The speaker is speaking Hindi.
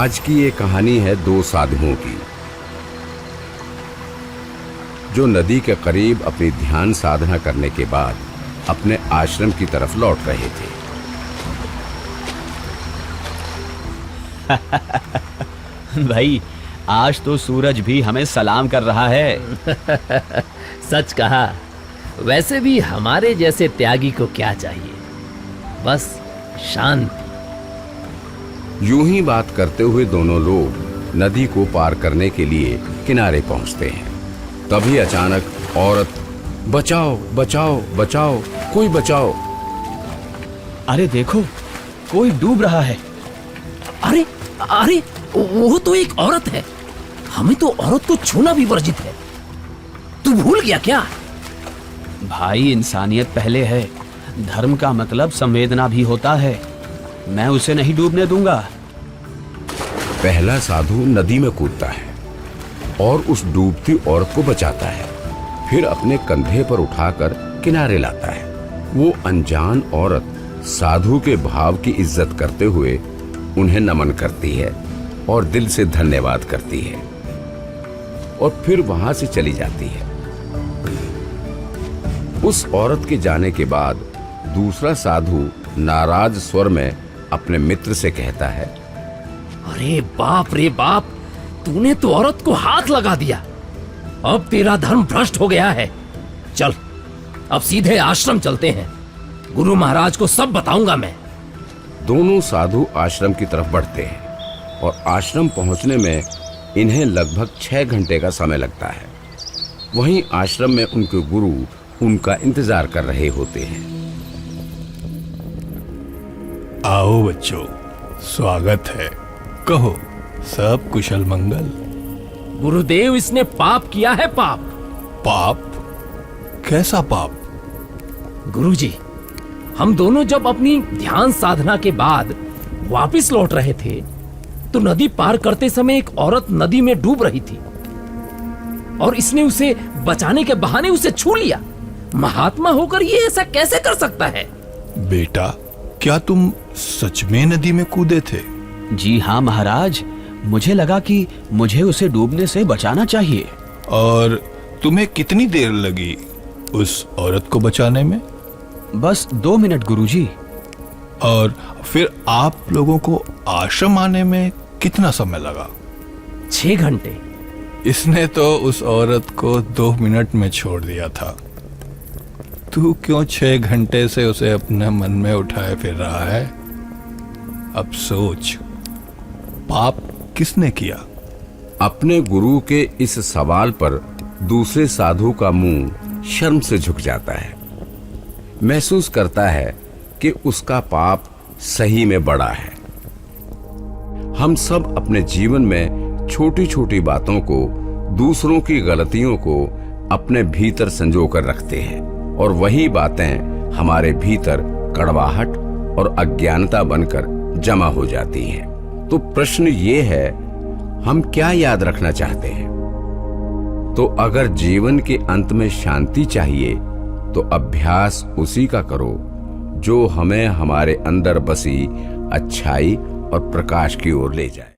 आज की ये कहानी है दो साधुओं की जो नदी के करीब अपनी ध्यान साधना करने के बाद अपने आश्रम की तरफ लौट रहे थे। भाई, आज तो सूरज भी हमें सलाम कर रहा है। सच कहा। वैसे भी हमारे जैसे त्यागी को क्या चाहिए, बस शांति। यूं ही बात करते हुए दोनों लोग नदी को पार करने के लिए किनारे पहुंचते हैं। तभी अचानक औरत, बचाओ बचाओ बचाओ, कोई बचाओ। अरे देखो, कोई डूब रहा है। अरे अरे, वो तो एक औरत है। हमें तो औरत को छूना भी वर्जित है। तू भूल गया क्या? भाई, इंसानियत पहले है। धर्म का मतलब संवेदना भी होता है। मैं उसे नहीं डूबने दूंगा। पहला साधु नदी में कूदता है और उस डूबती औरत को बचाता है। फिर अपने कंधे पर उठाकर किनारे लाता है। वो अनजान औरत साधु के भाव की इज्जत करते हुए उन्हें नमन करती है और दिल से धन्यवाद करती है और फिर वहां से चली जाती है। उस औरत के जाने के बाद दूसरा साधु नाराज स्वर में अपने मित्र से कहता है, अरे बाप रे बाप, तूने तो औरत को हाथ लगा दिया। अब तेरा धर्म भ्रष्ट हो गया है। चल, अब सीधे आश्रम चलते हैं। गुरु महाराज को सब बताऊंगा मैं। दोनों साधु आश्रम की तरफ बढ़ते हैं और आश्रम पहुंचने में इन्हें लगभग 6 घंटे का समय लगता है। वहीं आश्रम में उनके गुरु उनका इंतजार कर रहे होते हैं। आओ बच्चों, स्वागत है। कहो, सब कुशल मंगल? गुरुदेव, इसने पाप किया है। पाप? पाप? कैसा पाप? गुरुजी, हम दोनों जब अपनी ध्यान साधना के बाद वापस लौट रहे थे तो नदी पार करते समय एक औरत नदी में डूब रही थी और इसने उसे बचाने के बहाने उसे छू लिया। महात्मा होकर ये ऐसा कैसे कर सकता है? बेटा, क्या तुम सच में नदी में कूदे थे? जी हाँ महाराज, मुझे लगा कि मुझे उसे डूबने से बचाना चाहिए। और तुम्हें कितनी देर लगी उस औरत को बचाने में? बस 2 मिनट गुरुजी। और फिर आप लोगों को आश्रम आने में कितना समय लगा? 6 घंटे। इसने तो उस औरत को 2 मिनट में छोड़ दिया था। तू क्यों 6 घंटे से उसे अपने मन में उठाए फिर रहा है? अब सोच, पाप किसने किया? अपने गुरु के इस सवाल पर दूसरे साधु का मुंह शर्म से झुक जाता है। महसूस करता है कि उसका पाप सही में बड़ा है। हम सब अपने जीवन में छोटी छोटी बातों को, दूसरों की गलतियों को अपने भीतर संजो कर रखते हैं और वही बातें हमारे भीतर कड़वाहट और अज्ञानता बनकर जमा हो जाती हैं। तो प्रश्न ये है, हम क्या याद रखना चाहते हैं? तो अगर जीवन के अंत में शांति चाहिए तो अभ्यास उसी का करो जो हमें हमारे अंदर बसी अच्छाई और प्रकाश की ओर ले जाए।